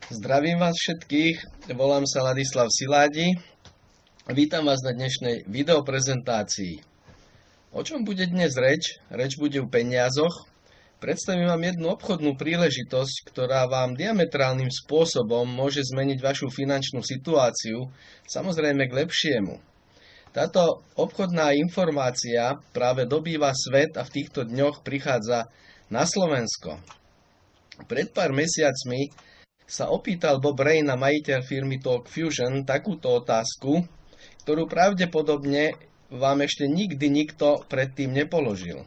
Zdravím vás všetkých, volám sa Ladislav Szilágyi. Vítam vás na dnešnej videoprezentácii. O čom bude dnes reč? Reč bude o peniazoch. Predstavím vám jednu obchodnú príležitosť, ktorá vám diametrálnym spôsobom môže zmeniť vašu finančnú situáciu, samozrejme k lepšiemu. Táto obchodná informácia práve dobýva svet a v týchto dňoch prichádza na Slovensko. Pred pár mesiacmi sa opýtal Bob Rain, majiteľ firmy Talk Fusion, takúto otázku, ktorú pravdepodobne vám ešte nikdy nikto predtým nepoložil.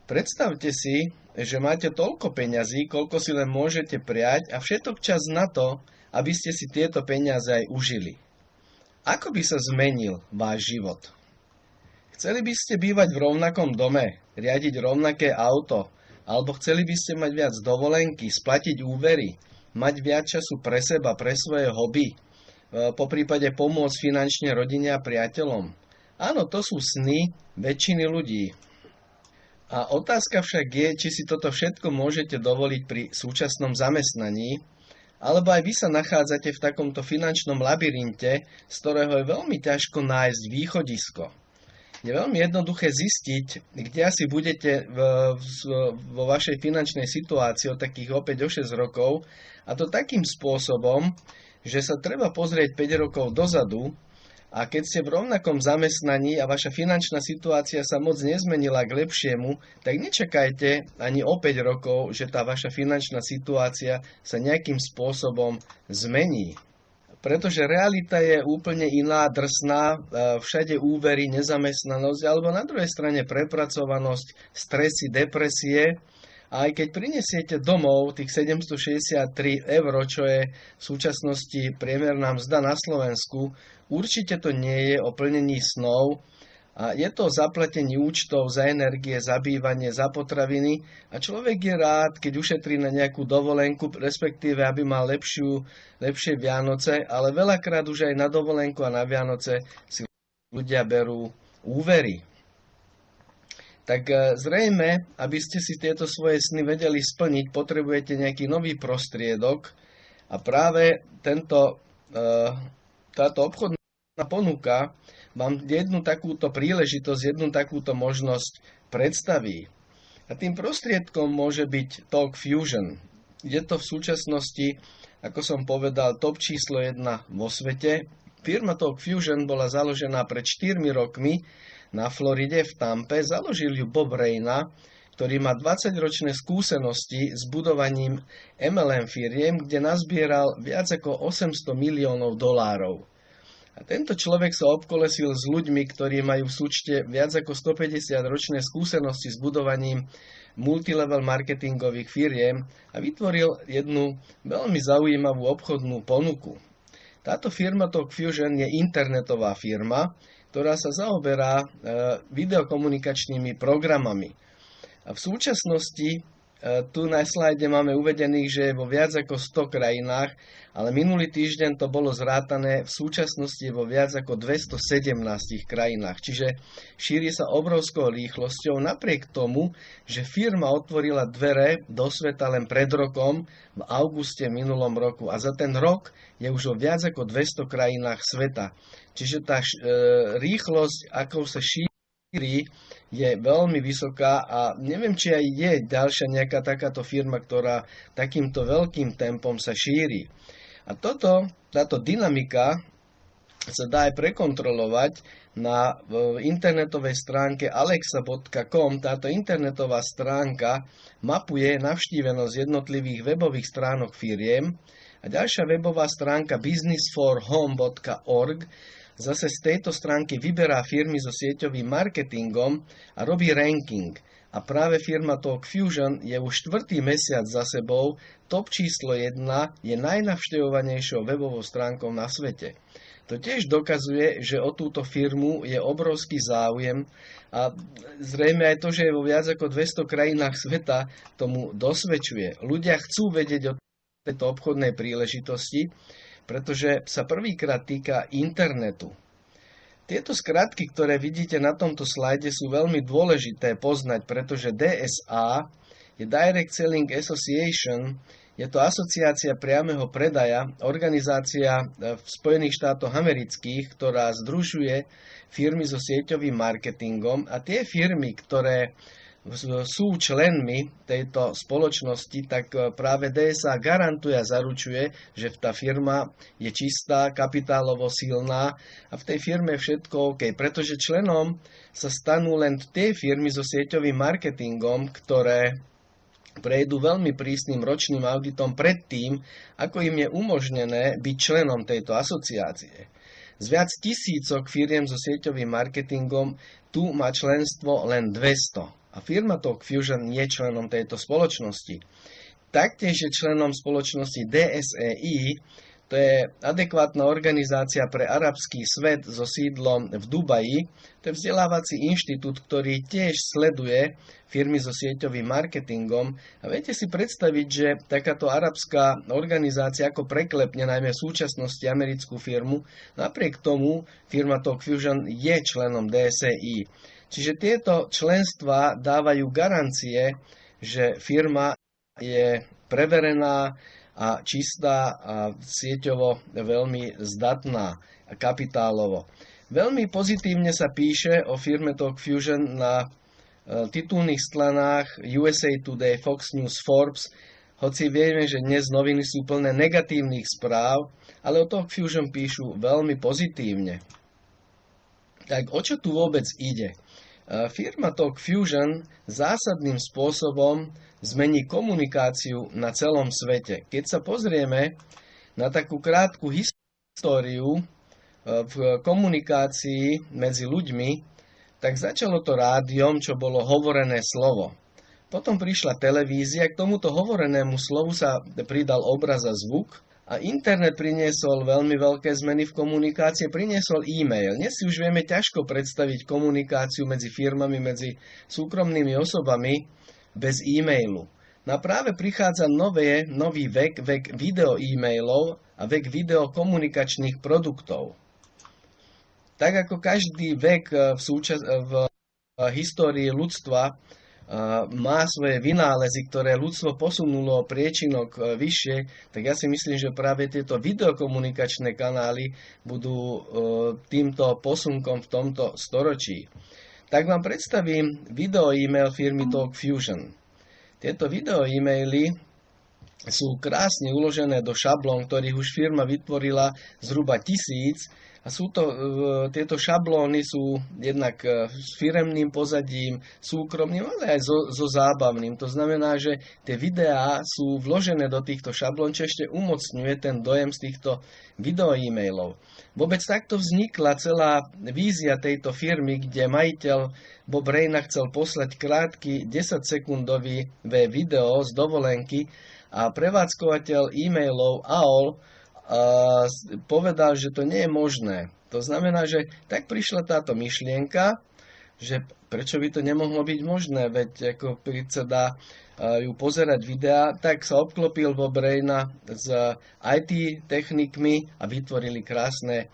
Predstavte si, že máte toľko peňazí, koľko si len môžete prijať a všetok čas na to, aby ste si tieto peniaze aj užili. Ako by sa zmenil váš život? Chceli by ste bývať v rovnakom dome, riadiť rovnaké auto, alebo chceli by ste mať viac dovolenky, splatiť úvery, mať viac času pre seba, pre svoje hobby, poprípade pomôcť finančne rodine a priateľom. Áno, to sú sny väčšiny ľudí. A otázka však je, či si toto všetko môžete dovoliť pri súčasnom zamestnaní, alebo aj vy sa nachádzate v takomto finančnom labyrinte, z ktorého je veľmi ťažko nájsť východisko. Je veľmi jednoduché zistiť, kde asi budete vo vašej finančnej situácii od takých o 5-6 rokov, a to takým spôsobom, že sa treba pozrieť 5 rokov dozadu a keď ste v rovnakom zamestnaní a vaša finančná situácia sa moc nezmenila k lepšiemu, tak nečakajte ani o 5 rokov, že tá vaša finančná situácia sa nejakým spôsobom zmení. Pretože realita je úplne iná, drsná, všade úvery, nezamestnanosť, alebo na druhej strane prepracovanosť, stresy, depresie. A aj keď prinesiete domov tých 763 eur, čo je v súčasnosti priemerná mzda na Slovensku, určite to nie je o plnení snov, a je to o zaplatení účtov za energie, za bývanie, za potraviny a človek je rád, keď ušetrí na nejakú dovolenku, respektíve aby mal lepšie Vianoce, ale veľakrát už aj na dovolenku a na Vianoce si ľudia berú úvery. Tak zrejme, aby ste si tieto svoje sny vedeli splniť, potrebujete nejaký nový prostriedok a práve táto obchodná ponuka vám jednu takúto príležitosť, jednu takúto možnosť predstaví. A tým prostriedkom môže byť Talk Fusion. Je to v súčasnosti, ako som povedal, top číslo 1 vo svete. Firma Talk Fusion bola založená pred 4 rokmi na Floride v Tampe. Založil ju Bob Rain, ktorý má 20-ročné skúsenosti s budovaním MLM firiem, kde nazbieral viac ako $800 miliónov. A tento človek sa obkolesil s ľuďmi, ktorí majú v súčte viac ako 150-ročné skúsenosti s budovaním multilevel marketingových firiem a vytvoril jednu veľmi zaujímavú obchodnú ponuku. Táto firma Talk Fusion je internetová firma, ktorá sa zaoberá videokomunikačnými programami. A v súčasnosti tu na slajde máme uvedených, že je vo viac ako 100 krajinách, ale minulý týždeň to bolo zrátané, v súčasnosti je vo viac ako 217 krajinách. Čiže šíri sa obrovskou rýchlosťou napriek tomu, že firma otvorila dvere do sveta len pred rokom, v auguste minulom roku. A za ten rok je už vo viac ako 200 krajinách sveta. Čiže tá rýchlosť, ako sa šíri, je veľmi vysoká a neviem, či aj je ďalšia nejaká takáto firma, ktorá takýmto veľkým tempom sa šíri. A táto dynamika sa dá aj prekontrolovať na internetovej stránke alexa.com. Táto internetová stránka mapuje navštívenosť jednotlivých webových stránok firiem a ďalšia webová stránka businessforhome.org zase z tejto stránky vyberá firmy so sieťovým marketingom a robí ranking. A práve firma Talk Fusion je už 4. mesiac za sebou, top číslo 1 je najnavštevovanejšou webovou stránkou na svete. To tiež dokazuje, že o túto firmu je obrovský záujem a zrejme aj to, že je vo viac ako 200 krajinách sveta, tomu dosvedčuje. Ľudia chcú vedieť o tejto obchodnej príležitosti, pretože sa prvýkrát týka internetu. Tieto skratky, ktoré vidíte na tomto slajde, sú veľmi dôležité poznať, pretože DSA je Direct Selling Association, Je to asociácia priameho predaja, organizácia v Spojených štátoch amerických, ktorá združuje firmy so sieťovým marketingom, a tie firmy, ktoré sú členmi tejto spoločnosti, tak práve DSA garantuje a zaručuje, že tá firma je čistá, kapitálovo silná a v tej firme je všetko OK, pretože členom sa stanú len tie firmy so sieťovým marketingom, ktoré prejdú veľmi prísnym ročným auditom predtým, ako im je umožnené byť členom tejto asociácie. Z viac tisícok firiem so sieťovým marketingom tu má členstvo len 200. A firma TalkFusion je členom tejto spoločnosti. Taktiež je členom spoločnosti DSEI, to je adekvátna organizácia pre arabský svet so sídlom v Dubaji. To je vzdelávací inštitút, ktorý tiež sleduje firmy so sieťovým marketingom. A viete si predstaviť, že takáto arabská organizácia ako preklepne najmä v súčasnosti americkú firmu, napriek tomu firma TalkFusion je členom DSEI. Čiže tieto členstvá dávajú garancie, že firma je preverená a čistá a sieťovo veľmi zdatná a kapitálovo. Veľmi pozitívne sa píše o firme TalkFusion na titulných stranách USA Today, Fox News, Forbes, hoci vieme, že dnes noviny sú plné negatívnych správ, ale o TalkFusion píšu veľmi pozitívne. Tak o čo tu vôbec ide? Firma TalkFusion zásadným spôsobom zmení komunikáciu na celom svete. Keď sa pozrieme na takú krátku históriu v komunikácii medzi ľuďmi, tak začalo to rádiom, čo bolo hovorené slovo. Potom prišla televízia, k tomuto hovorenému slovu sa pridal obraz a zvuk, a internet priniesol veľmi veľké zmeny v komunikácii, priniesol e-mail. Dnes si už vieme ťažko predstaviť komunikáciu medzi firmami, medzi súkromnými osobami bez e-mailu. No a práve prichádza nový vek video e-mailov a vek videokomunikačných produktov. Tak ako každý vek v histórii ľudstva má svoje vynálezy, ktoré ľudstvo posunulo priečinok vyššie, tak ja si myslím, že práve tieto videokomunikačné kanály budú týmto posunkom v tomto storočí. Tak vám predstavím video e-mail firmy TalkFusion. Tieto video e-maily sú krásne uložené do šablón, ktorých už firma vytvorila zhruba 1000. A tieto šablóny sú jednak s firemným pozadím, súkromným, ale aj so zábavným. To znamená, že tie videá sú vložené do týchto šablón, čo ešte umocňuje ten dojem z týchto video e-mailov. Vôbec takto vznikla celá vízia tejto firmy, kde majiteľ Bob Reyna chcel poslať krátky 10-sekundový video z dovolenky a prevádzkovateľ e-mailov AOL povedal, že to nie je možné. To znamená, že tak prišla táto myšlienka, že prečo by to nemohlo byť možné, veď ako sa dá ju pozerať videa, tak sa obklopil Bob Reyna s IT technikmi a vytvorili krásne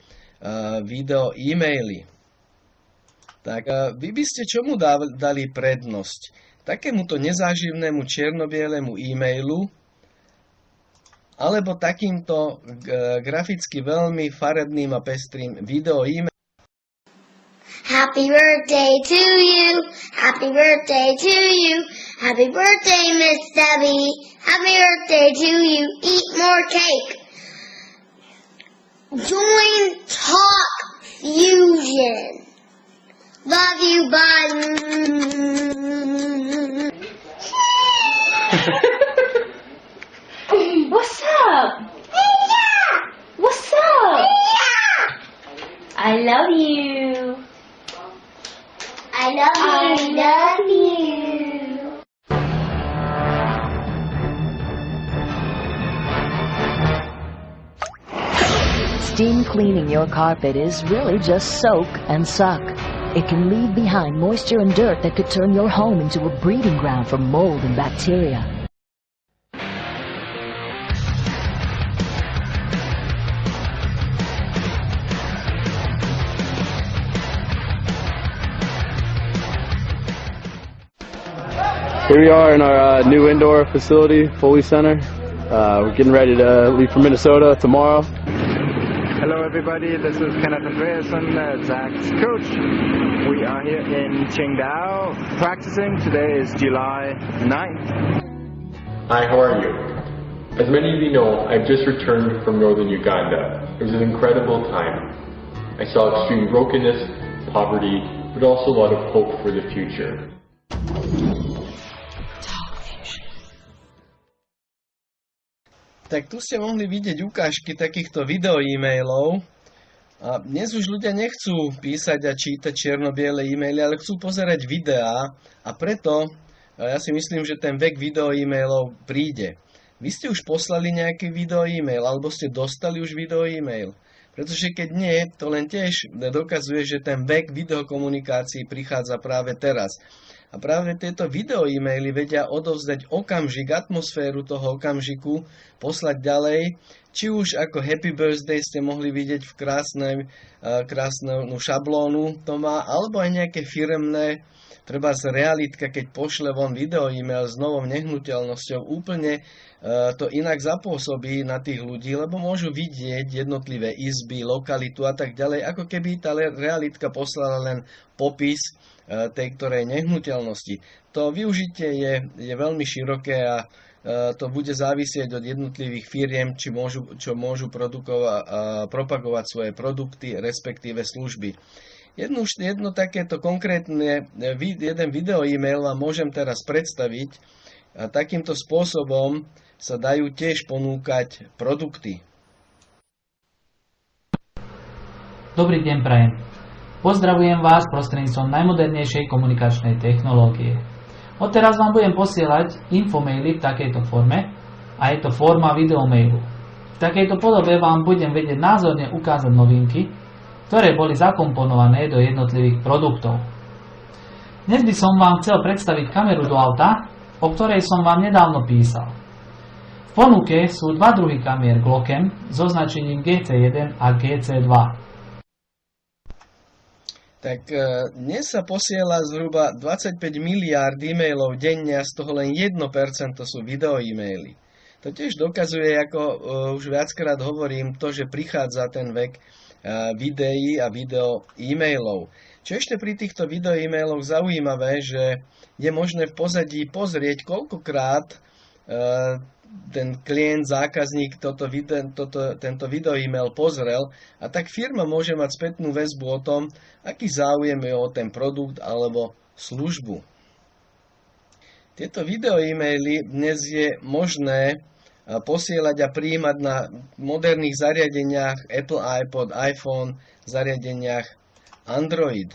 video e-maily. Tak vy by ste čomu dali prednosť? Takémuto nezáživnému čierno-bielemu e-mailu, alebo takýmto graficky veľmi farebným a pestrým video e-mailom? Happy birthday to you, happy birthday to you, happy birthday Miss Debbie, happy birthday to you, eat more cake. Join Talk Fusion. Love you, bye. What's up? What's up? I love you. I love you. Steam cleaning your carpet is really just soak and suck. It can leave behind moisture and dirt that could turn your home into a breeding ground for mold and bacteria. Here we are in our new indoor facility, Foley Center. We're getting ready to leave for Minnesota tomorrow. Hello everybody, this is Kenneth Andreasen, Zach's coach. We are here in Qingdao practicing. Today is July 9th. Hi, how are you? As many of you know, I've just returned from northern Uganda. It was an incredible time. I saw extreme brokenness, poverty, but also a lot of hope for the future. Tak tu ste mohli vidieť ukážky takýchto video-e-mailov. A dnes už ľudia nechcú písať a čítať čierno-biele e-maily, ale chcú pozerať videá a preto ja si myslím, že ten vek video-e-mailov príde. Vy ste už poslali nejaký video-e-mail alebo ste dostali už video-e-mail? Pretože keď nie, to len tiež dokazuje, že ten vek videokomunikácií prichádza práve teraz. A práve tieto video-e-maily vedia odovzdať okamžik, atmosféru toho okamžiku, poslať ďalej. Či už ako Happy Birthday ste mohli vidieť v krásnu šablónu to má, alebo aj nejaké firemné, treba z realitka, keď pošle von video-e-mail s novou nehnuteľnosťou, úplne to inak zapôsobí na tých ľudí, lebo môžu vidieť jednotlivé izby, lokalitu a tak ďalej, ako keby tá realitka poslala len popis tej ktorej nehnuteľnosti. To využitie je veľmi široké a to bude závisieť od jednotlivých firiem, čo môžu propagovať svoje produkty, respektíve služby. Jedno takéto konkrétne, jeden video e-mail vám môžem teraz predstaviť. A takýmto spôsobom sa dajú tiež ponúkať produkty. Dobrý deň prajem. Pozdravujem vás prostredníctvom najmodernejšej komunikačnej technológie. Odteraz vám budem posielať infomaily v takejto forme a je to forma videomailu. V takejto podobe vám budem vedieť názorne ukázať novinky, ktoré boli zakomponované do jednotlivých produktov. Dnes by som vám chcel predstaviť kameru do auta, o ktorej som vám nedávno písal. V ponuke sú dva druhy kamier Glockem so značením GC1 a GC2. Tak dnes sa posiela zhruba 25 miliárd e-mailov denne a z toho len 1% sú video e-maily. To tiež dokazuje, ako už viackrát hovorím, to, že prichádza ten vek videí a video e-mailov. Čo ešte pri týchto video e-mailoch zaujímavé, že je možné v pozadí pozrieť, koľkokrát ten klient, zákazník tento video e-mail pozrel a tak firma môže mať spätnú väzbu o tom, aký záujem je o ten produkt alebo službu. Tieto video e-maily dnes je možné posielať a prijímať na moderných zariadeniach Apple, iPod, iPhone, zariadeniach Android.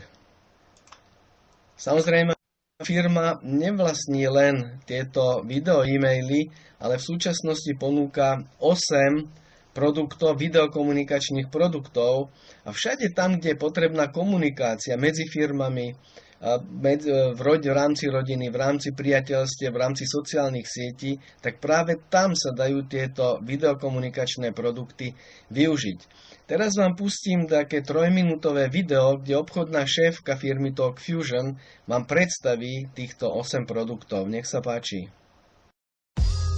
Samozrejme, firma nevlastní len tieto video e-maily, ale v súčasnosti ponúka 8 produktov, videokomunikačných produktov a všade tam, kde je potrebná komunikácia medzi firmami, v rámci rodiny, v rámci priateľstiev, v rámci sociálnych sietí, tak práve tam sa dajú tieto videokomunikačné produkty využiť. Teraz vám pustím také 3-minútové video, kde obchodná šéfka firmy Talk Fusion vám predstaví týchto 8 produktov. Nech sa páči.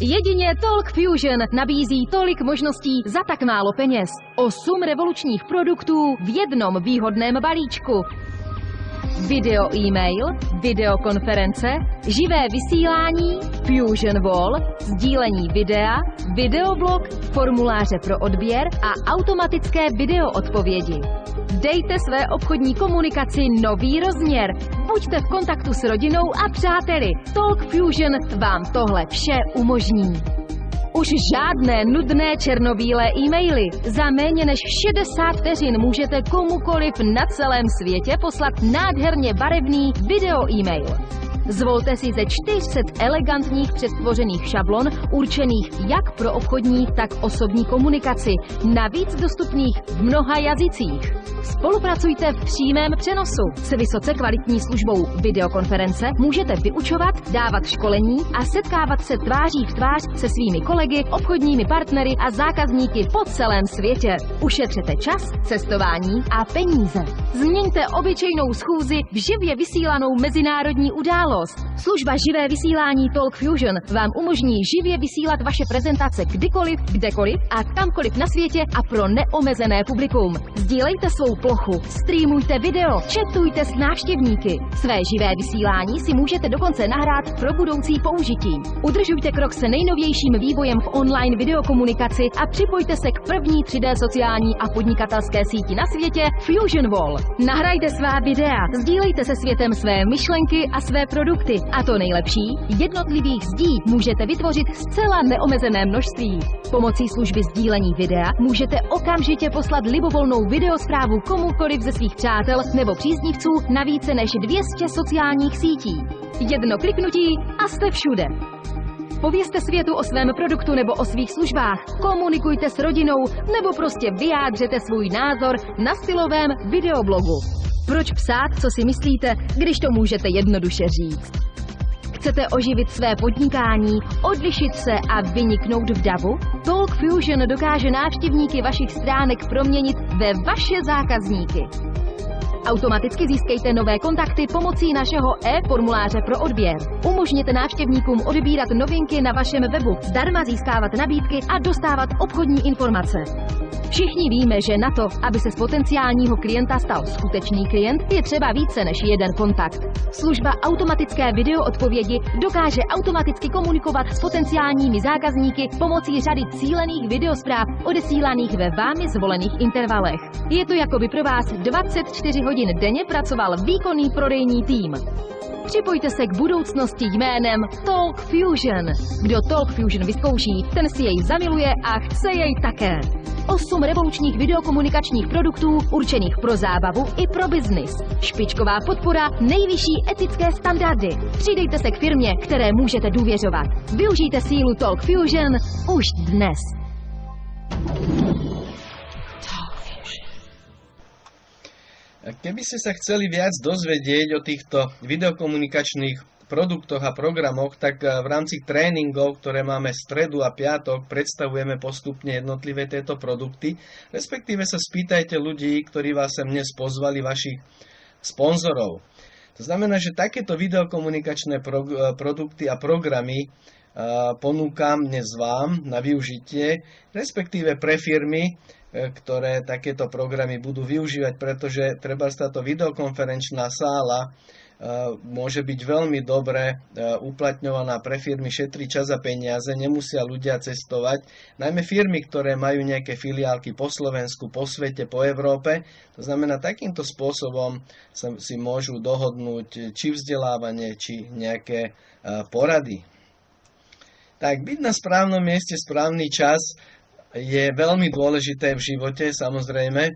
Jedině Talk Fusion nabízí tolik možností za tak málo peněz. 8 revolučních produktů v jednom výhodném balíčku. Video e-mail, videokonference, živé vysílání, Fusion Wall, sdílení videa, videoblog, formuláře pro odběr a automatické videoodpovědi. Dejte své obchodní komunikaci nový rozměr. Buďte v kontaktu s rodinou a přáteli. Talk Fusion vám tohle vše umožní. Už žádné nudné černobílé e-maily. Za méně než 60 vteřin můžete komukoliv na celém světě poslat nádherně barevný video e-mail. Zvolte si ze 400 elegantních předtvořených šablon určených jak pro obchodní, tak osobní komunikaci, navíc dostupných v mnoha jazycích. Spolupracujte v přímém přenosu. S vysoce kvalitní službou videokonference můžete vyučovat, dávat školení a setkávat se tváří v tvář se svými kolegy, obchodními partnery a zákazníky po celém světě. Ušetřete čas, cestování a peníze. Změňte obyčejnou schůzi v živě vysílanou mezinárodní událost. Videos. Služba živé vysílání Talk Fusion vám umožní živě vysílat vaše prezentace kdykoliv, kdekoliv a kamkoliv na světě a pro neomezené publikum. Sdílejte svou plochu, streamujte video, chatujte s návštěvníky. Své živé vysílání si můžete dokonce nahrát pro budoucí použití. Udržujte krok se nejnovějším vývojem v online videokomunikaci a připojte se k první 3D sociální a podnikatelské síti na světě Fusion Wall. Nahrajte svá videa, sdílejte se světem své myšlenky a své produkty. A to nejlepší, jednotlivých zdí můžete vytvořit zcela neomezené množství. Pomocí služby sdílení videa můžete okamžitě poslat libovolnou videosprávu komukoliv ze svých přátel nebo příznivců na více než 200 sociálních sítí. Jedno kliknutí a jste všude. Povězte světu o svém produktu nebo o svých službách, komunikujte s rodinou nebo prostě vyjádřete svůj názor na stylovém videoblogu. Proč psát, co si myslíte, když to můžete jednoduše říct? Chcete oživit své podnikání, odlišit se a vyniknout v davu? Talk Fusion dokáže návštěvníky vašich stránek proměnit ve vaše zákazníky. Automaticky získejte nové kontakty pomocí našeho e-formuláře pro odběr. Umožněte návštěvníkům odebírat novinky na vašem webu, zdarma získávat nabídky a dostávat obchodní informace. Všichni víme, že na to, aby se z potenciálního klienta stal skutečný klient, je třeba více než jeden kontakt. Služba automatické videoodpovědi dokáže automaticky komunikovat s potenciálními zákazníky pomocí řady cílených videospráv odesílaných ve vámi zvolených intervalech. Je to, jako by pro vás 24 hodin denně pracoval výkonný prodejní tým. Připojte se k budoucnosti jménem Talk Fusion. Kdo Talk Fusion vyzkouší, ten si jej zamiluje a chce jej také. 8 revolučních videokomunikačních produktů určených pro zábavu i pro biznis. Špičková podpora, nejvyšší etické standardy. Přidejte se k firmě, které můžete důvěřovat. Využijte sílu Talk Fusion už dnes. Keby ste sa chceli viac dozvedieť o týchto videokomunikačných produktoch a programoch, tak v rámci tréningov, ktoré máme stredu a piatok, predstavujeme postupne jednotlivé tieto produkty. Respektíve sa spýtajte ľudí, ktorí vás sem dnes pozvali, vašich sponzorov. To znamená, že takéto videokomunikačné produkty a programy ponúkam dnes vám na využitie, respektíve pre firmy, ktoré takéto programy budú využívať, pretože treba táto videokonferenčná sála môže byť veľmi dobre uplatňovaná pre firmy, šetrí čas a peniaze, nemusia ľudia cestovať. Najmä firmy, ktoré majú nejaké filiálky po Slovensku, po svete, po Európe. To znamená, takýmto spôsobom si môžu dohodnúť či vzdelávanie, či nejaké porady. Tak byť na správnom mieste, správny čas je veľmi dôležité v živote, samozrejme.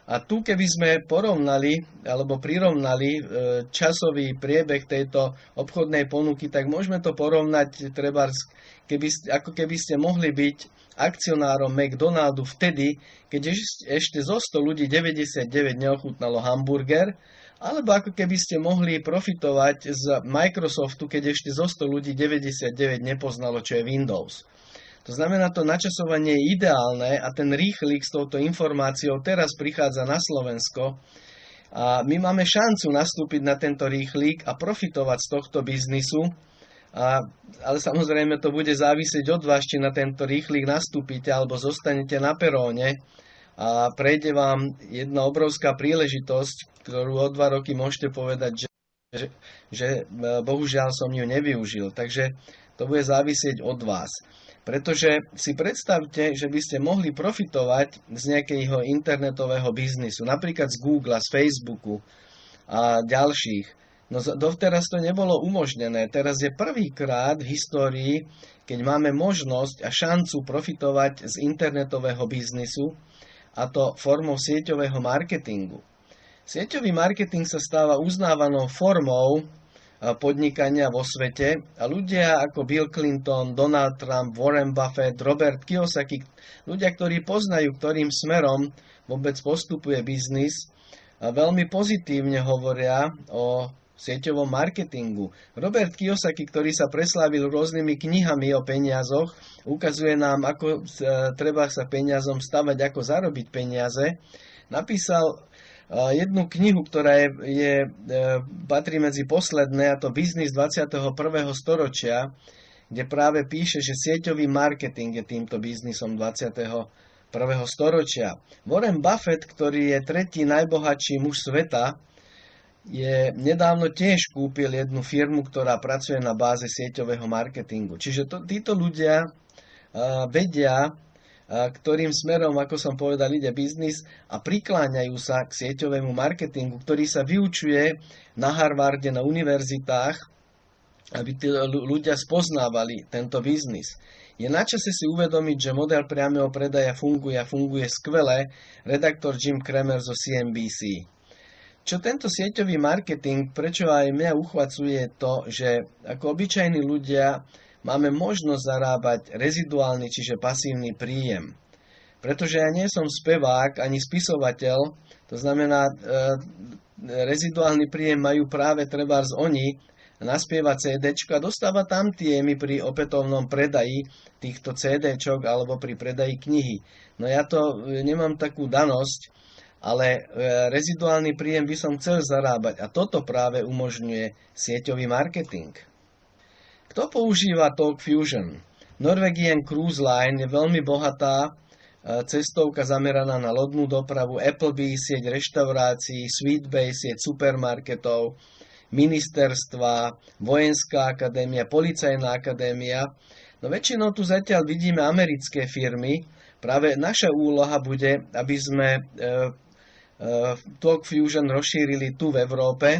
A tu, keby sme porovnali alebo prirovnali časový priebeh tejto obchodnej ponuky, tak môžeme to porovnať ako keby ste mohli byť akcionárom McDonaldu vtedy, keď ešte zo 100 ľudí 99 neochutnalo hamburger, alebo ako keby ste mohli profitovať z Microsoftu, keď ešte zo 100 ľudí 99 nepoznalo, čo je Windows. To znamená, to načasovanie je ideálne a ten rýchlik s touto informáciou teraz prichádza na Slovensko a my máme šancu nastúpiť na tento rýchlik a profitovať z tohto biznisu, ale samozrejme to bude závisieť od vás, či na tento rýchlik nastúpite alebo zostanete na peróne a prejde vám jedna obrovská príležitosť, ktorú o 2 roky môžete povedať, že bohužiaľ som ju nevyužil. Takže to bude závisieť od vás. Pretože si predstavte, že by ste mohli profitovať z nejakého internetového biznisu, napríklad z Google, z Facebooku a ďalších. No dovteraz to nebolo umožnené. Teraz je prvýkrát v histórii, keď máme možnosť a šancu profitovať z internetového biznisu, a to formou sieťového marketingu. Sieťový marketing sa stáva uznávanou formou podnikania vo svete a ľudia ako Bill Clinton, Donald Trump, Warren Buffett, Robert Kiyosaki, ľudia, ktorí poznajú, ktorým smerom vôbec postupuje biznis, veľmi pozitívne hovoria o sieťovom marketingu. Robert Kiyosaki, ktorý sa preslávil rôznymi knihami o peniazoch, ukazuje nám, ako treba sa peniazom stavať, ako zarobiť peniaze. Napísal jednu knihu, ktorá patrí medzi posledné, a to Biznis 21. storočia, kde práve píše, že sieťový marketing je týmto biznisom 21. storočia. Warren Buffett, ktorý je tretí najbohatší muž sveta, nedávno tiež kúpil jednu firmu, ktorá pracuje na báze sieťového marketingu. Čiže títo ľudia vedia, ktorým smerom, ako som povedal, ide biznis a prikláňajú sa k sieťovému marketingu, ktorý sa vyučuje na Harvarde, na univerzitách, aby tí ľudia spoznávali tento biznis. Je na čase si uvedomiť, že model priameho predaja funguje a funguje skvele, redaktor Jim Cramer zo CNBC. Čo tento sieťový marketing, prečo aj mňa uchvacuje, je to, že ako obyčajní ľudia máme možnosť zarábať reziduálny, čiže pasívny príjem. Pretože ja nie som spevák ani spisovateľ, to znamená, reziduálny príjem majú práve trebárs oni, naspieva CDčko a dostáva tam mi pri opätovnom predaji týchto CDčok alebo pri predaji knihy. No ja to nemám takú danosť, ale reziduálny príjem by som chcel zarábať a toto práve umožňuje sieťový marketing. Kto používa TalkFusion? Norwegian Cruise Line je veľmi bohatá cestovka zameraná na lodnú dopravu, Applebee, sieť reštaurácií, Sweetbay, sieť supermarketov, ministerstva, vojenská akadémia, policajná akadémia. No väčšinou tu zatiaľ vidíme americké firmy. Práve naša úloha bude, aby sme TalkFusion rozšírili tu v Európe.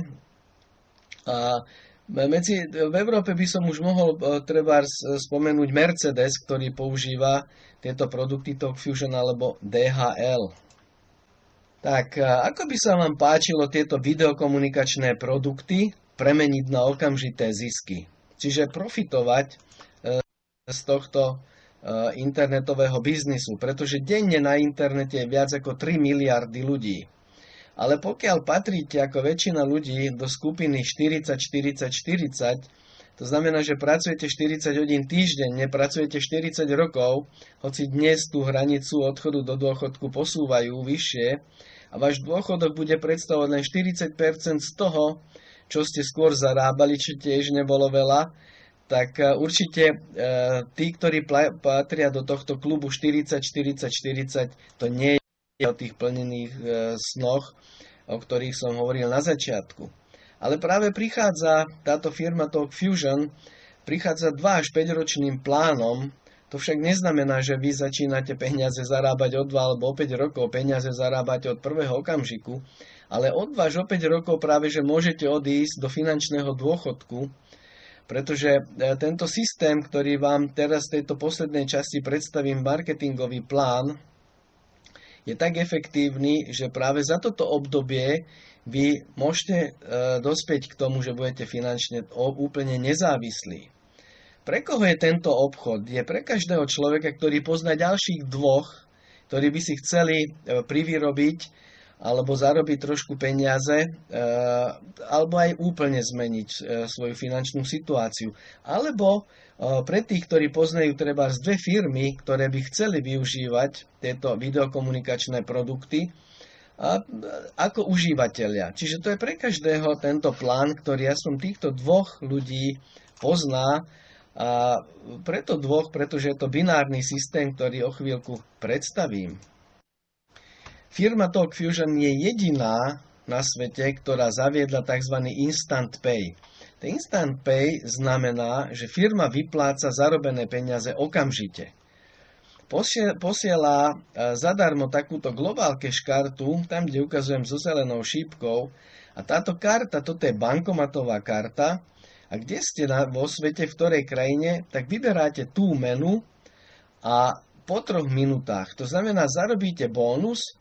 V Európe by som už mohol trebárs spomenúť Mercedes, ktorý používa tieto produkty TalkFusion alebo DHL. Tak, ako by sa vám páčilo tieto videokomunikačné produkty premeniť na okamžité zisky? Čiže profitovať z tohto internetového biznisu, pretože denne na internete je viac ako 3 miliardy ľudí. Ale pokiaľ patríte ako väčšina ľudí do skupiny 40-40-40, to znamená, že pracujete 40 hodín týždenne, pracujete 40 rokov, hoci dnes tú hranicu odchodu do dôchodku posúvajú vyššie a váš dôchodok bude predstavovať len 40% z toho, čo ste skôr zarábali, čo tiež nebolo veľa, tak určite tí, ktorí patria do tohto klubu 40-40-40, to nie je o tých plnených snoch, o ktorých som hovoril na začiatku. Ale práve prichádza táto firma TalkFusion, prichádza 2 až 5 ročným plánom. To však neznamená, že vy začínate peniaze zarábať od 2 alebo o 5 rokov, peniaze zarábate od prvého okamžiku, ale od 2 až o 5 rokov práve, že môžete odísť do finančného dôchodku, pretože tento systém, ktorý vám teraz v tejto poslednej časti predstavím, marketingový plán, je tak efektívny, že práve za toto obdobie vy môžete dospieť k tomu, že budete finančne úplne nezávislí. Pre koho je tento obchod? Je pre každého človeka, ktorý pozná ďalších 2, ktorí by si chceli privyrobiť alebo zarobiť trošku peniaze, alebo aj úplne zmeniť svoju finančnú situáciu. Alebo pre tých, ktorí poznajú trebárs 2 firmy, ktoré by chceli využívať tieto videokomunikačné produkty ako užívateľia. Čiže to je pre každého tento plán, ktorý ja som týchto 2 ľudí pozná, a preto 2, pretože je to binárny systém, ktorý o chvíľku predstavím. Firma TalkFusion je jediná na svete, ktorá zaviedla tzv. Instant Pay. Ten Instant Pay znamená, že firma vypláca zarobené peniaze okamžite. Posiela zadarmo takúto global cash kartu, tam, kde ukazujem so zelenou šípkou, a táto karta, toto je bankomatová karta, a kde ste vo svete, v ktorej krajine, tak vyberáte tú menu a po 3 minútach, to znamená, zarobíte bónus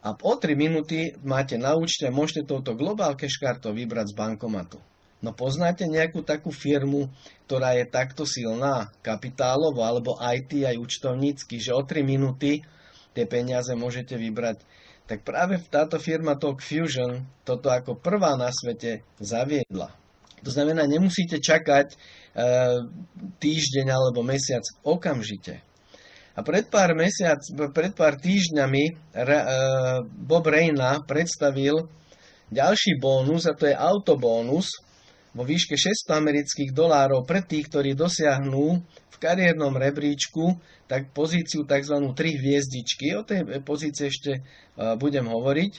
a o 3 minúty máte na účte a môžete touto global cash kartou vybrať z bankomatu. No poznáte nejakú takú firmu, ktorá je takto silná kapitálovo alebo IT aj účtovnícky, že o 3 minúty tie peniaze môžete vybrať? Tak práve táto firma TalkFusion toto ako prvá na svete zaviedla. To znamená, nemusíte čakať týždeň alebo mesiac, okamžite. A A pred pár týždňami Bob Reyna predstavil ďalší bónus, a to je autobónus vo výške $600 pre tých, ktorí dosiahnu v kariérnom rebríčku tak pozíciu tzv. 3 hviezdičky. O tej pozícii ešte budem hovoriť.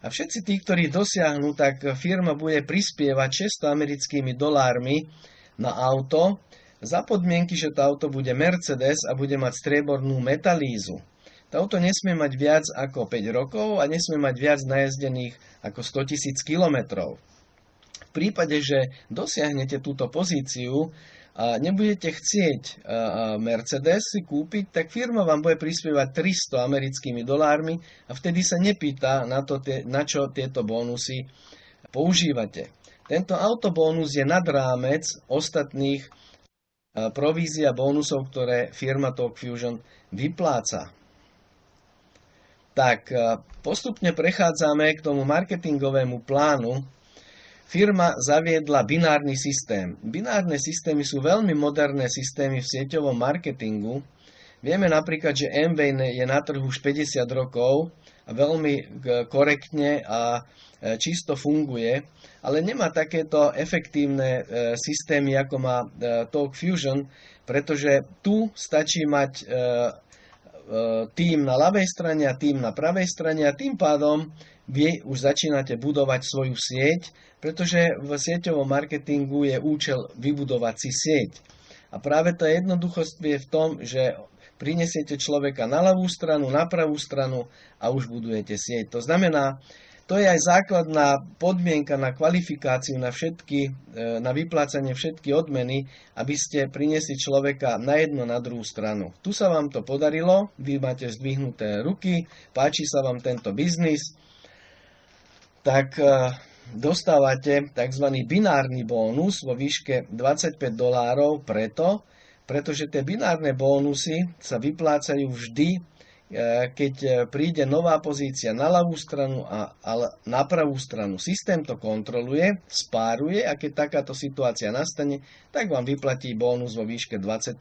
A všetci tí, ktorí dosiahnu, tak firma bude prispievať $600 na auto, za podmienky, že to auto bude Mercedes a bude mať striebornú metalízu. To auto nesmie mať viac ako 5 rokov a nesmie mať viac najazdených ako 100 000 kilometrov. V prípade, že dosiahnete túto pozíciu a nebudete chcieť Mercedes si kúpiť, tak firma vám bude prispievať $300 a vtedy sa nepýta na čo tieto bónusy používate. Tento autobónus je nad rámec ostatných provízií a bónusov, ktoré firma Talk Fusion vypláca. Tak, postupne prechádzame k tomu marketingovému plánu. Firma zaviedla binárny systém. Binárne systémy sú veľmi moderné systémy v sieťovom marketingu. Vieme napríklad, že Amway je na trhu už 50 rokov a veľmi korektne a čisto funguje, ale nemá takéto efektívne systémy, ako má Talk Fusion, pretože tu stačí mať tým na ľavej strane a tým na pravej strane a tým pádom vy už začínate budovať svoju sieť, pretože v sieťovom marketingu je účel vybudovať si sieť. A práve tá jednoduchosť je v tom, že prinesiete človeka na ľavú stranu, na pravú stranu a už budujete sieť. To znamená, to je aj základná podmienka na kvalifikáciu na vyplácanie všetky odmeny, aby ste priniesli človeka na jednu, na druhú stranu. Tu sa vám to podarilo, vy máte zdvihnuté ruky, páči sa vám tento biznis, tak dostávate tzv. Binárny bónus vo výške $25 pretože tie binárne bónusy sa vyplácajú vždy, keď príde nová pozícia na ľavú stranu a na pravú stranu. Systém to kontroluje, spáruje a keď takáto situácia nastane, tak vám vyplatí bónus vo výške $25.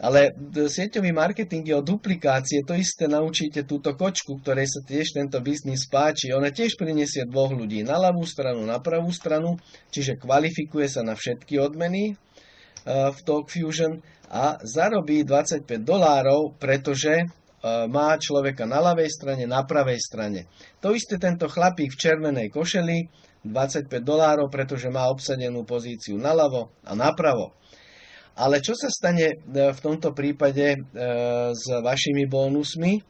Ale sieťový marketing je o duplikácie, to isté naučíte túto kočku, ktorej sa tiež tento biznis páči. Ona tiež prinesie dvoch ľudí na ľavú stranu, na pravú stranu, čiže kvalifikuje sa na všetky odmeny v Talk Fusion a zarobí $25, pretože má človeka na ľavej strane, na pravej strane. To isté tento chlapík v červenej košeli, $25, pretože má obsadenú pozíciu naľavo a napravo. Ale čo sa stane v tomto prípade s vašimi bónusmi?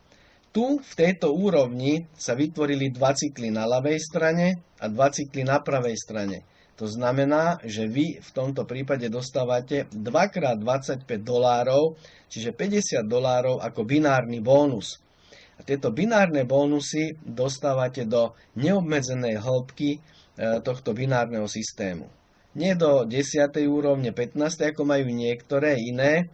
Tu v tejto úrovni sa vytvorili 2 cykly na ľavej strane a 2 cykly na pravej strane. To znamená, že vy v tomto prípade dostávate 2x$25, čiže $50 ako binárny bónus. A tieto binárne bónusy dostávate do neobmedzenej hĺbky tohto binárneho systému. Nie do 10. úrovne, 15. ako majú niektoré iné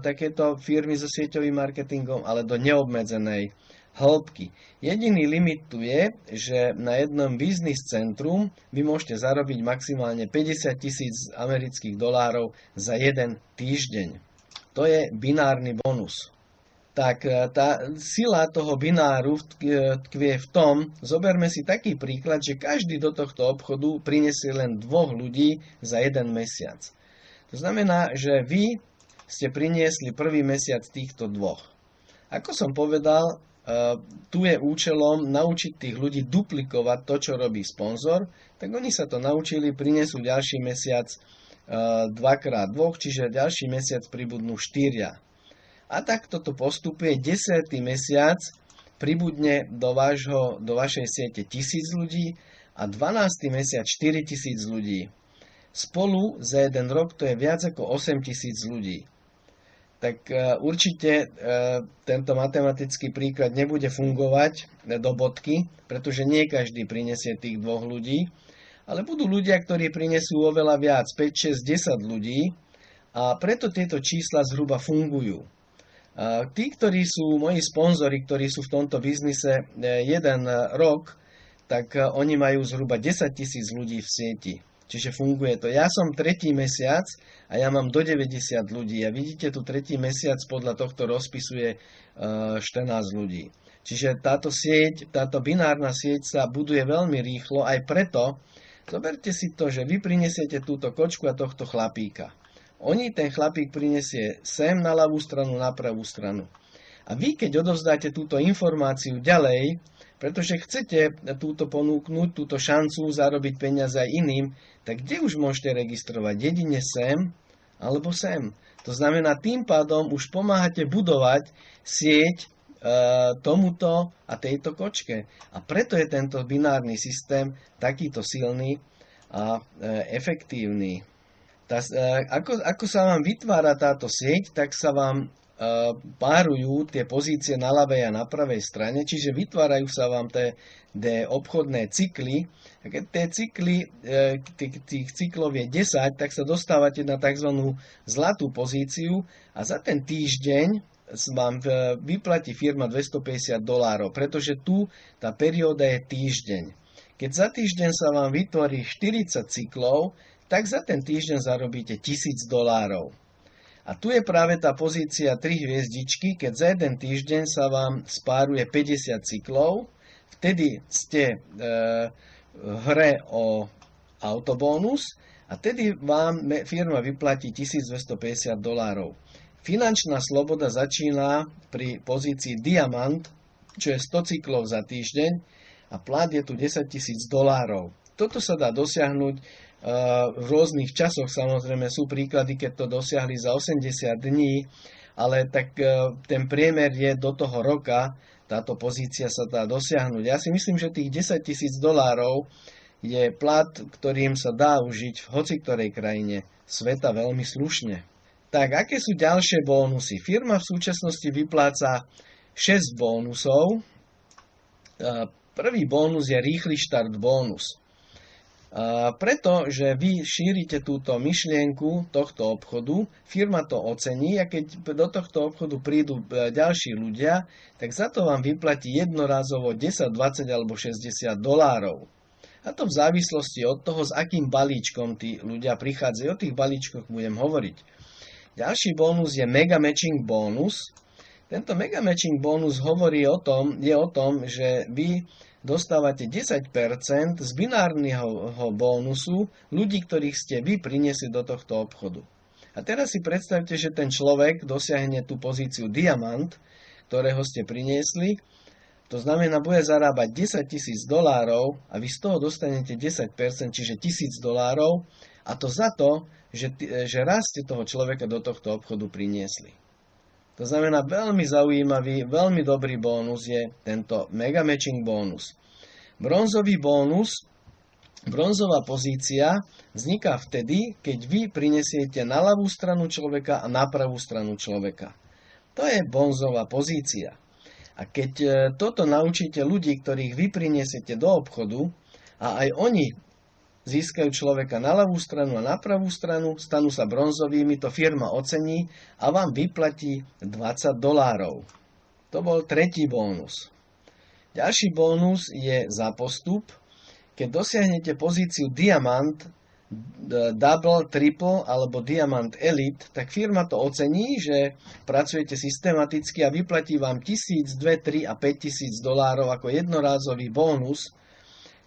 takéto firmy so sieťovým marketingom, ale do neobmedzenej hĺbky. Jediný limit tu je, že na jednom business centrum vy môžete zarobiť maximálne $50,000 za jeden týždeň. To je binárny bonus. Tak tá sila toho bináru tkvie v tom, zoberme si taký príklad, že každý do tohto obchodu prinesie len 2 ľudí za jeden mesiac. To znamená, že vy ste priniesli prvý mesiac týchto 2. Ako som povedal, tu je účelom naučiť tých ľudí duplikovať to, čo robí sponzor, tak oni sa to naučili, prinesú ďalší mesiac 2x2, čiže ďalší mesiac pribudnú 4. A takto to postupuje, 10. mesiac pribudne do vašej siete 1000 ľudí a 12. mesiac 4000 ľudí. Spolu za jeden rok to je viac ako 8000 ľudí. Tak určite tento matematický príklad nebude fungovať do bodky, pretože nie každý prinesie tých 2 ľudí, ale budú ľudia, ktorí prinesú oveľa viac, 5, 6, 10 ľudí a preto tieto čísla zhruba fungujú. Tí, ktorí sú moji sponzori, ktorí sú v tomto biznise 1 rok, tak oni majú zhruba 10 000 ľudí v sieti. Čiže funguje to. Ja som 3. mesiac a ja mám do 90 ľudí. A vidíte, tu 3. mesiac podľa tohto rozpisuje 14 ľudí. Čiže táto binárna sieť sa buduje veľmi rýchlo, aj preto, zoberte si to, že vy prinesiete túto kočku a tohto chlapíka. Ten chlapík prinesie sem na ľavú stranu, na pravú stranu. A vy, keď odovzdáte túto informáciu ďalej, pretože chcete túto ponúknuť, túto šancu zarobiť peniaze aj iným, tak kde už môžete registrovať? Jedine sem alebo sem. To znamená, tým pádom už pomáhate budovať sieť tomuto a tejto kočke. A preto je tento binárny systém takýto silný a efektívny. Ako sa vám vytvára táto sieť, tak sa vám párujú tie pozície na ľavej a na pravej strane, čiže vytvárajú sa vám tie obchodné cykly. A keď tie cykly, tých cyklov je 10, tak sa dostávate na tzv. Zlatú pozíciu a za ten týždeň vám vyplatí firma $250, pretože tu tá perióda je týždeň. Keď za týždeň sa vám vytvorí 40 cyklov, tak za ten týždeň zarobíte $1000. A tu je práve tá pozícia 3 hviezdičky, keď za jeden týždeň sa vám spáruje 50 cyklov, vtedy ste v hre o autobónus a vtedy vám firma vyplatí $1250. Finančná sloboda začína pri pozícii diamant, čo je 100 cyklov za týždeň a plat je tu $10,000. Toto sa dá dosiahnuť v rôznych časoch, samozrejme sú príklady, keď to dosiahli za 80 dní, ale tak ten priemer je do toho roka, táto pozícia sa dá dosiahnuť. Ja si myslím, že tých $10,000 je plat, ktorým sa dá užiť v hociktorej krajine sveta veľmi slušne. Tak, aké sú ďalšie bónusy? Firma v súčasnosti vypláca 6 bónusov. Prvý bónus je rýchly štart bónus. Pretože vy šírite túto myšlienku tohto obchodu, firma to ocení a keď do tohto obchodu prídu ďalší ľudia, tak za to vám vyplatí jednorázovo 10, 20 alebo $60. A to v závislosti od toho, s akým balíčkom tí ľudia prichádzajú. O tých balíčkoch budem hovoriť. Ďalší bónus je Mega Matching bónus. Tento Mega Matching bónus je o tom, že vy dostávate 10% z binárneho bónusu ľudí, ktorých ste vy priniesli do tohto obchodu. A teraz si predstavte, že ten človek dosiahne tú pozíciu diamant, ktorého ste priniesli. To znamená, bude zarábať $10,000 a vy z toho dostanete 10%, čiže $1,000. A to za to, že raz ste toho človeka do tohto obchodu priniesli. To znamená, veľmi zaujímavý, veľmi dobrý bónus je tento Mega Matching bónus. Bronzový bónus, bronzová pozícia vzniká vtedy, keď vy prinesiete na ľavú stranu človeka a na pravú stranu človeka. To je bronzová pozícia. A keď toto naučíte ľudí, ktorých vy prinesiete do obchodu a aj oni získajú človeka na ľavú stranu a na pravú stranu, stanú sa bronzovými, to firma ocení a vám vyplatí $20. To bol tretí bónus. Ďalší bónus je za postup. Keď dosiahnete pozíciu diamant, double, triple alebo diamant elite, tak firma to ocení, že pracujete systematicky a vyplatí vám $1,000, $2,000, $3,000 a $5,000 ako jednorázový bónus,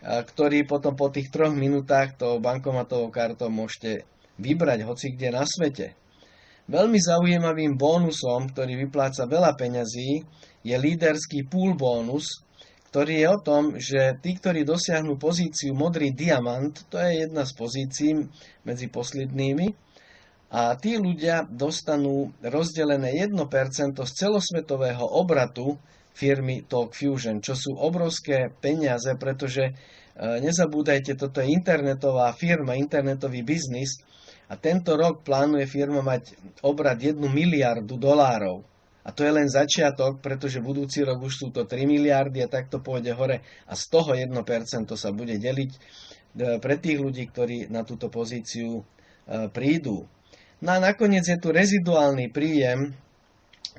ktorý potom po tých 3 minútach to bankomatovou kartou môžete vybrať hoci kde na svete. Veľmi zaujímavým bónusom, ktorý vypláca veľa peňazí, je líderský pool bónus, ktorý je o tom, že tí, ktorí dosiahnu pozíciu modrý diamant, to je jedna z pozícií medzi poslednými, a tí ľudia dostanú rozdelené 1% z celosvetového obratu firmy Talk Fusion, čo sú obrovské peniaze, pretože nezabúdajte, toto je internetová firma, internetový biznis a tento rok plánuje firma mať obrat $1 miliardu. A to je len začiatok, pretože budúci rok už sú to 3 miliardy a tak to pôjde hore a z toho 1% sa bude deliť pre tých ľudí, ktorí na túto pozíciu prídu. No a nakoniec je tu reziduálny príjem.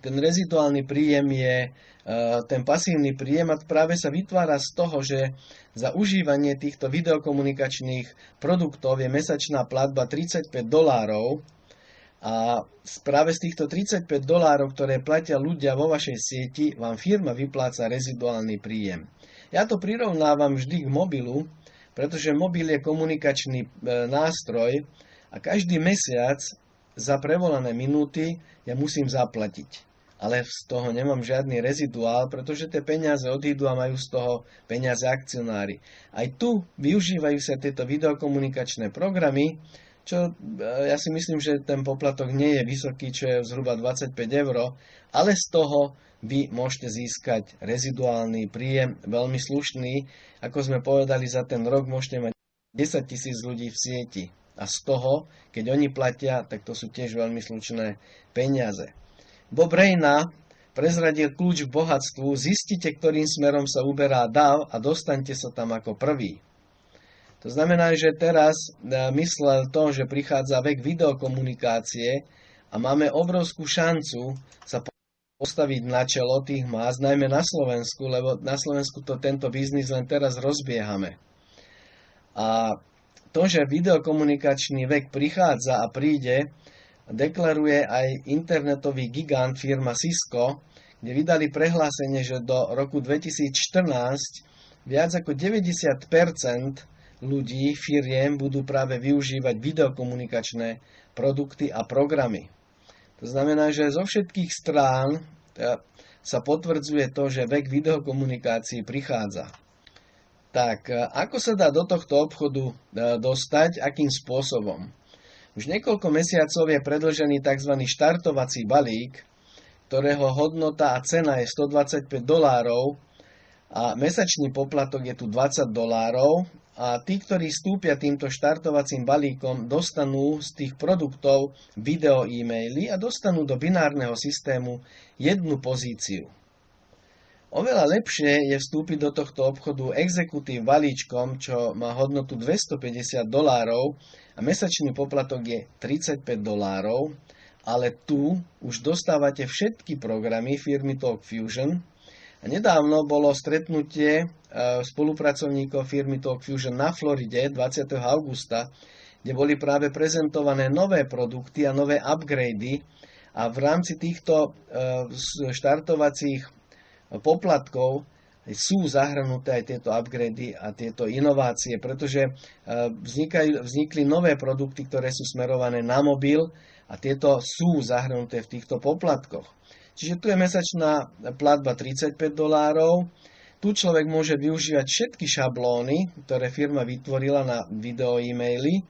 ten reziduálny príjem je ten pasívny príjem a práve sa vytvára z toho, že za užívanie týchto videokomunikačných produktov je mesačná platba $35 a práve z týchto $35, ktoré platia ľudia vo vašej sieti, vám firma vypláca reziduálny príjem. Ja to prirovnávam vždy k mobilu, pretože mobil je komunikačný nástroj a každý mesiac za prevolané minúty ja musím zaplatiť. Ale z toho nemám žiadny reziduál, pretože tie peniaze odídu a majú z toho peniaze akcionári. Aj tu využívajú sa tieto videokomunikačné programy, čo ja si myslím, že ten poplatok nie je vysoký, čo je zhruba 25 €, ale z toho vy môžete získať reziduálny príjem, veľmi slušný. Ako sme povedali, za ten rok môžete mať 10 000 ľudí v sieti. A z toho, keď oni platia, tak to sú tiež veľmi slušné peniaze. Bob Reyna prezradil kľúč k bohatstvu, zistite, ktorým smerom sa uberá dav a dostaňte sa tam ako prvý. To znamená, že teraz myslel to, že prichádza vek videokomunikácie a máme obrovskú šancu sa postaviť na čelo tých más, najmä na Slovensku, lebo na Slovensku to tento biznis len teraz rozbiehame. A to, že videokomunikačný vek prichádza a príde, deklaruje aj internetový gigant firma Cisco, kde vydali prehlásenie, že do roku 2014 viac ako 90% ľudí, firiem budú práve využívať videokomunikačné produkty a programy. To znamená, že zo všetkých strán sa potvrdzuje to, že vek videokomunikácií prichádza. Tak, ako sa dá do tohto obchodu dostať, akým spôsobom? Už niekoľko mesiacov je predĺžený tzv. Štartovací balík, ktorého hodnota a cena je $125 a mesačný poplatok je tu $20 a tí, ktorí vstúpia týmto štartovacím balíkom, dostanú z tých produktov video e-maily a dostanú do binárneho systému jednu pozíciu. Oveľa lepšie je vstúpiť do tohto obchodu exekutív balíčkom, čo má hodnotu $250 a mesačný poplatok je $35, ale tu už dostávate všetky programy firmy Talk Fusion. A nedávno bolo stretnutie spolupracovníkov firmy Talk Fusion na Floride 20. augusta, kde boli práve prezentované nové produkty a nové upgrady a v rámci týchto štartovacích poplatkov sú zahrnuté aj tieto upgrady a tieto inovácie, pretože vznikli nové produkty, ktoré sú smerované na mobil a tieto sú zahrnuté v týchto poplatkoch. Čiže tu je mesačná platba $35. Tu človek môže využívať všetky šablóny, ktoré firma vytvorila na video e-maily.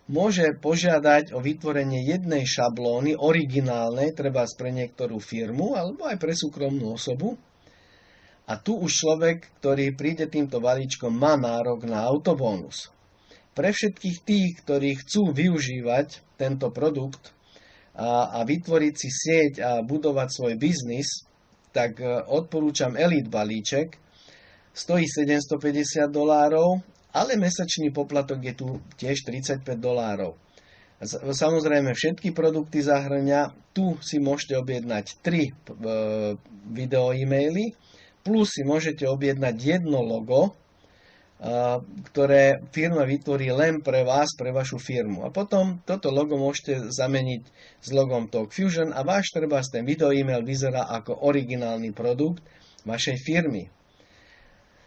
Môže požiadať o vytvorenie jednej šablóny, originálnej, treba pre niektorú firmu alebo aj pre súkromnú osobu. A tu už človek, ktorý príde týmto balíčkom, má nárok na autobónus. Pre všetkých tých, ktorí chcú využívať tento produkt a vytvoriť si sieť a budovať svoj biznis, tak odporúčam Elite balíček. Stojí $750, ale mesačný poplatok je tu tiež $35. Samozrejme, všetky produkty zahŕňa. Tu si môžete objednať 3 video e-maily, plus si môžete objednať jedno logo, ktoré firma vytvorí len pre vás, pre vašu firmu. A potom toto logo môžete zameniť s logom Talk Fusion a váš ten video e-mail vyzerá ako originálny produkt vašej firmy.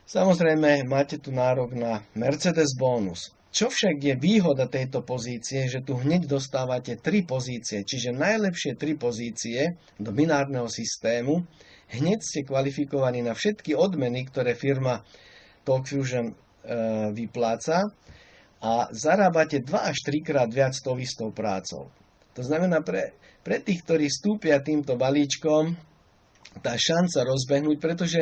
Samozrejme, máte tu nárok na Mercedes bonus. Čo však je výhoda tejto pozície, že tu hneď dostávate 3 pozície, čiže najlepšie 3 pozície do binárneho systému. Hneď ste kvalifikovaní na všetky odmeny, ktoré firma Talk Fusion vypláca a zarábate 2 až 3 krát viac tou istou prácou. To znamená, pre tých, ktorí vstúpia týmto balíčkom, tá šanca rozbehnúť, pretože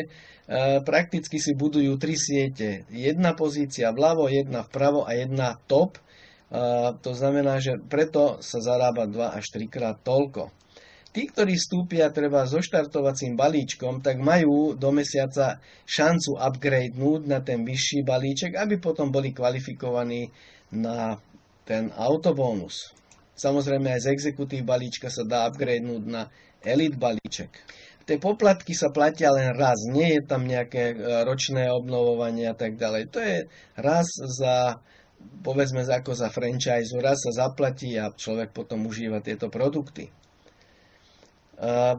prakticky si budujú 3 siete. Jedna pozícia vľavo, jedna vpravo a jedna top. To znamená, že preto sa zarába 2 až 3 krát toľko. Tí, ktorí vstúpia treba so štartovacím balíčkom, tak majú do mesiaca šancu upgradenúť na ten vyšší balíček, aby potom boli kvalifikovaní na ten autobónus. Samozrejme aj z exekutív balíčka sa dá upgradenúť na Elite balíček. Tie poplatky sa platia len raz, nie je tam nejaké ročné obnovovanie a tak ďalej. To je raz za, povedzme ako za franchise, raz sa zaplatí a človek potom užíva tieto produkty.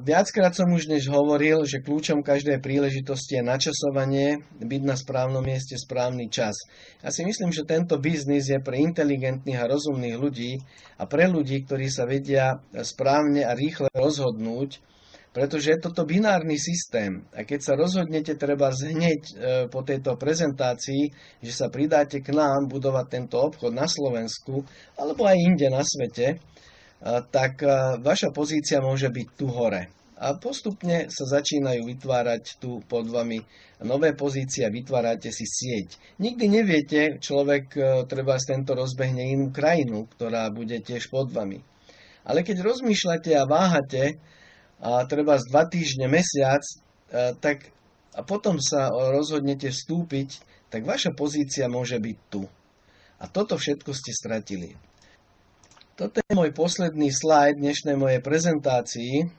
Viackrát som už dnes hovoril, že kľúčom každej príležitosti je načasovanie, byť na správnom mieste, správny čas. Ja si myslím, že tento biznis je pre inteligentných a rozumných ľudí a pre ľudí, ktorí sa vedia správne a rýchle rozhodnúť, pretože je toto binárny systém. A keď sa rozhodnete treba hneď po tejto prezentácii, že sa pridáte k nám budovať tento obchod na Slovensku alebo aj inde na svete, tak vaša pozícia môže byť tu hore. A postupne sa začínajú vytvárať tu pod vami nové pozície a vytvárate si sieť. Nikdy neviete, človek treba z tento rozbehne inú krajinu, ktorá bude tiež pod vami. Ale keď rozmýšľate a váhate, a treba z 2 týždne, mesiac, tak a potom sa rozhodnete vstúpiť, tak vaša pozícia môže byť tu. A toto všetko ste stratili. Toto je môj posledný slajd dnešnej mojej prezentácii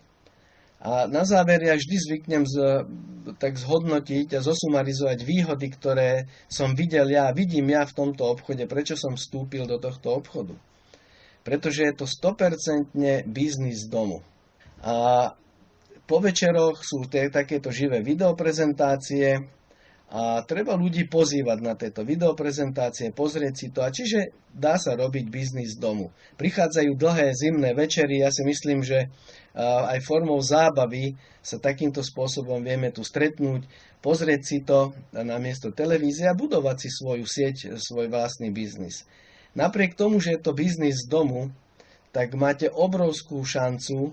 a na záver ja vždy zvyknem tak zhodnotiť a zosumarizovať výhody, ktoré som videl ja a vidím ja v tomto obchode, prečo som vstúpil do tohto obchodu. Pretože je to 100% biznis z domu. A po večeroch sú takéto živé videoprezentácie a treba ľudí pozývať na tieto videoprezentácie, pozrieť si to. A čiže dá sa robiť biznis z domu. Prichádzajú dlhé zimné večery, ja si myslím, že aj formou zábavy sa takýmto spôsobom vieme tu stretnúť, pozrieť si to namiesto televízie a budovať si svoju sieť, svoj vlastný biznis. Napriek tomu, že je to biznis z domu, tak máte obrovskú šancu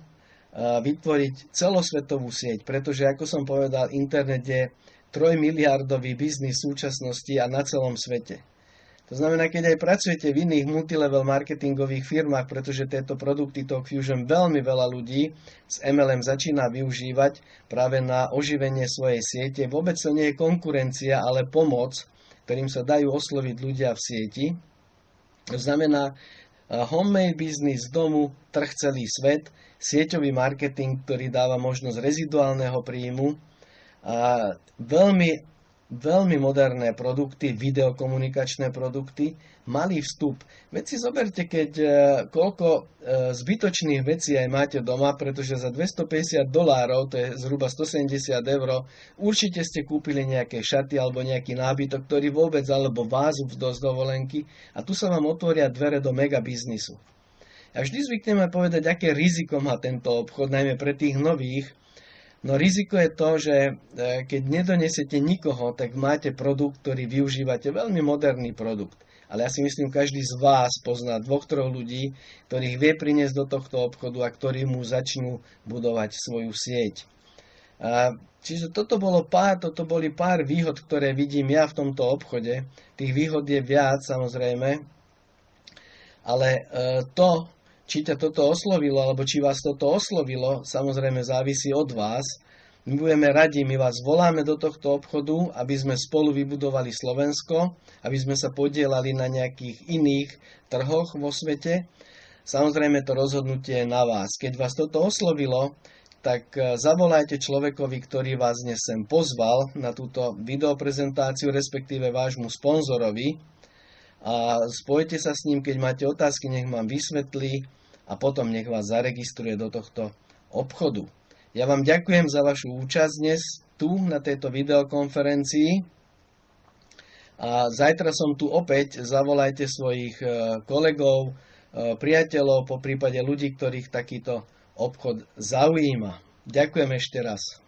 vytvoriť celosvetovú sieť, pretože, ako som povedal, internet je 3-miliardový biznis v súčasnosti a na celom svete. To znamená, keď aj pracujete v iných multilevel marketingových firmách, pretože tieto produkty TalkFusion veľmi veľa ľudí z MLM začína využívať práve na oživenie svojej siete. Vôbec to nie je konkurencia, ale pomoc, ktorým sa dajú osloviť ľudia v sieti. To znamená homemade business z domu, trh celý svet, sieťový marketing, ktorý dáva možnosť reziduálneho príjmu, a veľmi moderné produkty, videokomunikačné produkty, malý vstup. Veď si zoberte, koľko zbytočných vecí aj máte doma, pretože za $250, to je zhruba 170 €, určite ste kúpili nejaké šaty alebo nejaký nábytok, ktorý vôbec, alebo vázu z dovolenky a tu sa vám otvoria dvere do megabiznisu. A vždy zvykneme povedať, aké riziko má tento obchod, najmä pre tých nových. No riziko je to, že keď nedonesiete nikoho, tak máte produkt, ktorý využívate, veľmi moderný produkt. Ale ja si myslím, každý z vás pozná 2-3 ľudí, ktorých vie priniesť do tohto obchodu a ktorí mu začnú budovať svoju sieť. Čiže toto boli pár výhod, ktoré vidím ja v tomto obchode. Tých výhod je viac, samozrejme. Ale či ťa toto oslovilo, alebo či vás toto oslovilo, samozrejme závisí od vás. My budeme radi, my vás voláme do tohto obchodu, aby sme spolu vybudovali Slovensko, aby sme sa podielali na nejakých iných trhoch vo svete. Samozrejme to rozhodnutie je na vás. Keď vás toto oslovilo, tak zavolajte človekovi, ktorý vás dnes sem pozval na túto videoprezentáciu, respektíve vášmu sponzorovi. A spojte sa s ním, keď máte otázky, nech vám vysvetlí a potom nech vás zaregistruje do tohto obchodu. Ja vám ďakujem za vašu účasť dnes tu na tejto videokonferencii a zajtra som tu opäť, zavolajte svojich kolegov, priateľov, po prípade ľudí, ktorých takýto obchod zaujíma. Ďakujem ešte raz.